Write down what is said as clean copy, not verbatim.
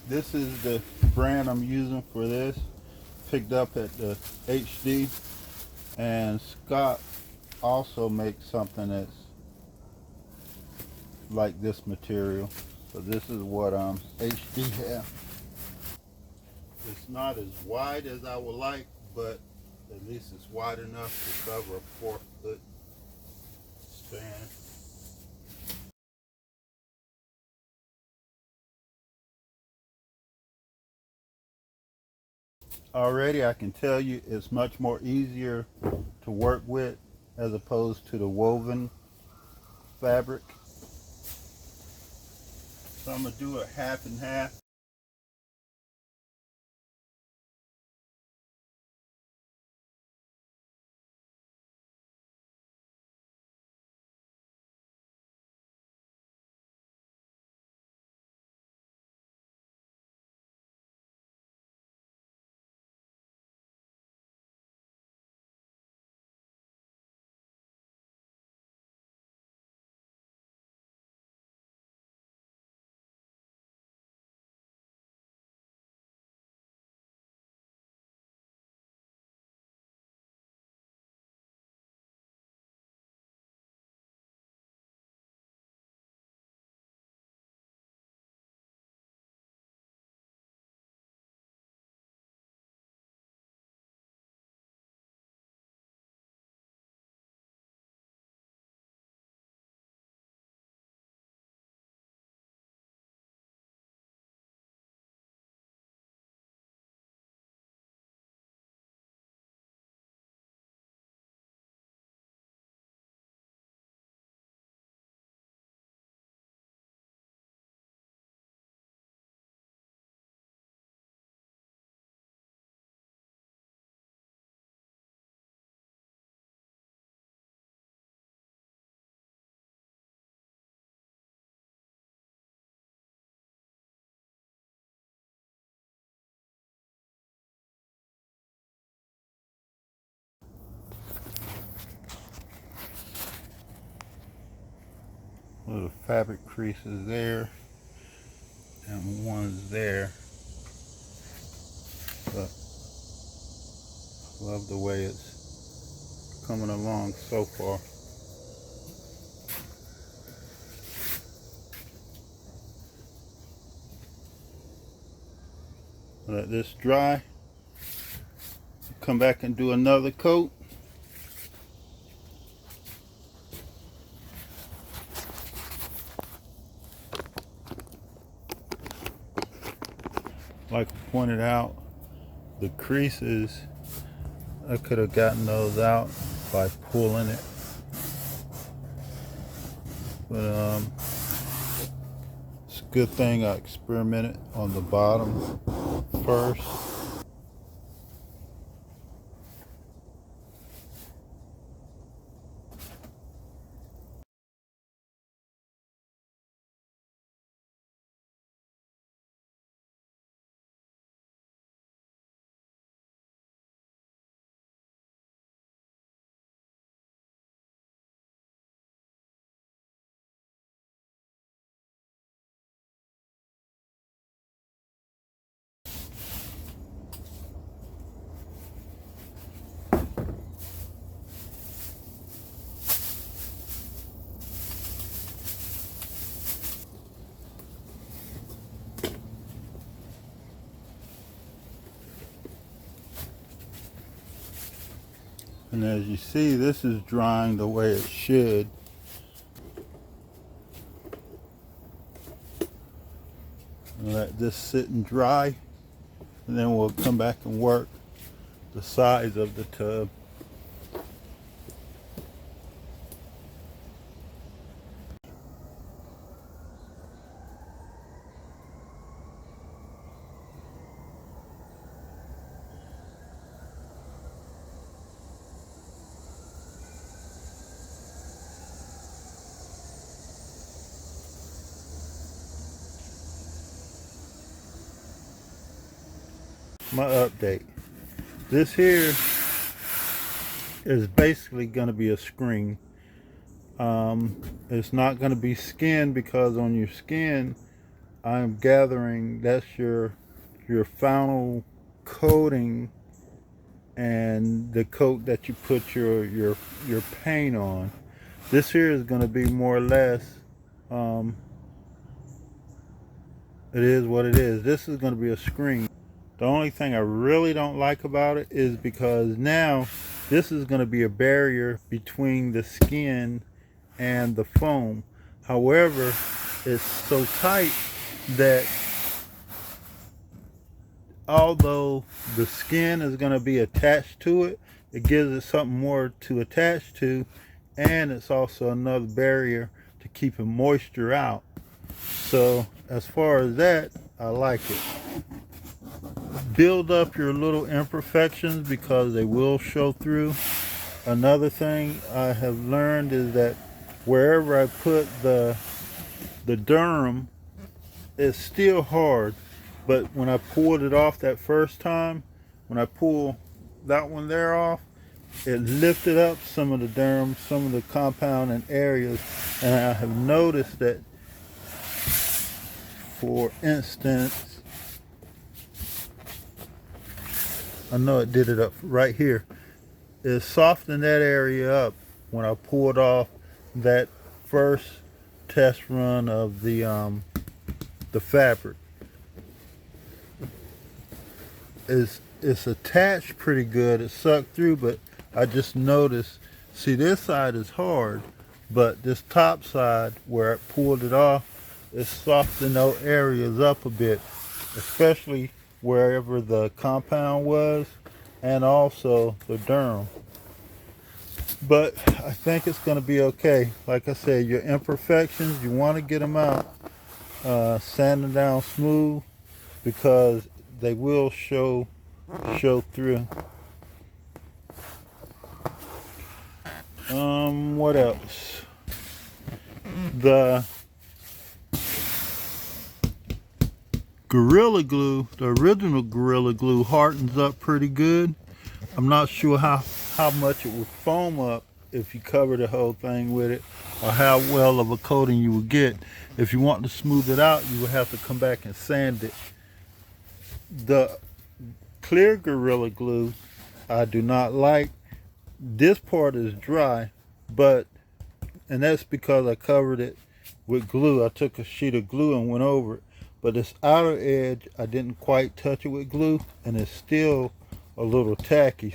This is the brand I'm using for this. Picked up at the HD. And Scott also makes something that's like this material. So this is what HD have. It's not as wide as I would like, but at least it's wide enough to cover a 4-foot span. Already I can tell you it's much more easier to work with as opposed to the woven fabric. So I'm going to do it half and half. Little fabric creases there and one's there. But love the way it's coming along so far. Let this dry. Come back and do another coat. Like I pointed out, the creases, I could have gotten those out by pulling it. But it's a good thing I experimented on the bottom first. And as you see, this is drying the way it should. Let this sit and dry, and then we'll come back and work the sides of the tub. My update. This here is basically going to be a screen. It's not going to be skin because on your skin I'm gathering that's your final coating and the coat that you put your paint on. This here is going to be more or less, it is what it is. This is going to be a screen. The only thing I really don't like about it is because now this is going to be a barrier between the skin and the foam. However, it's so tight that although the skin is going to be attached to it, it gives it something more to attach to, and it's also another barrier to keeping moisture out. So as far as that, I like it. Build up your little imperfections because they will show through. Another thing I have learned is that wherever I put the Durham, it's still hard, but when I pulled it off that first time, when I pull that one there off, it lifted up some of the Durham, some of the compound and areas, and I have noticed that, for instance, I know it did it up right here. It softened that area up when I pulled off that first test run of the fabric. It's attached pretty good. It sucked through, but I just noticed, see, this side is hard, but this top side where I pulled it off, it softened those areas up a bit, especially wherever the compound was and also the Durham. But I think it's going to be okay. Like I said, your imperfections, you want to get them out, sand them down smooth, because they will show through. What else? The Gorilla Glue, the original Gorilla Glue, hardens up pretty good. I'm not sure how much it would foam up if you cover the whole thing with it, or how well of a coating you would get. If you want to smooth it out, you would have to come back and sand it. The clear Gorilla Glue I do not like. This part is dry, and that's because I covered it with glue. I took a sheet of glue and went over it, but this outer edge I didn't quite touch it with glue, and it's still a little tacky.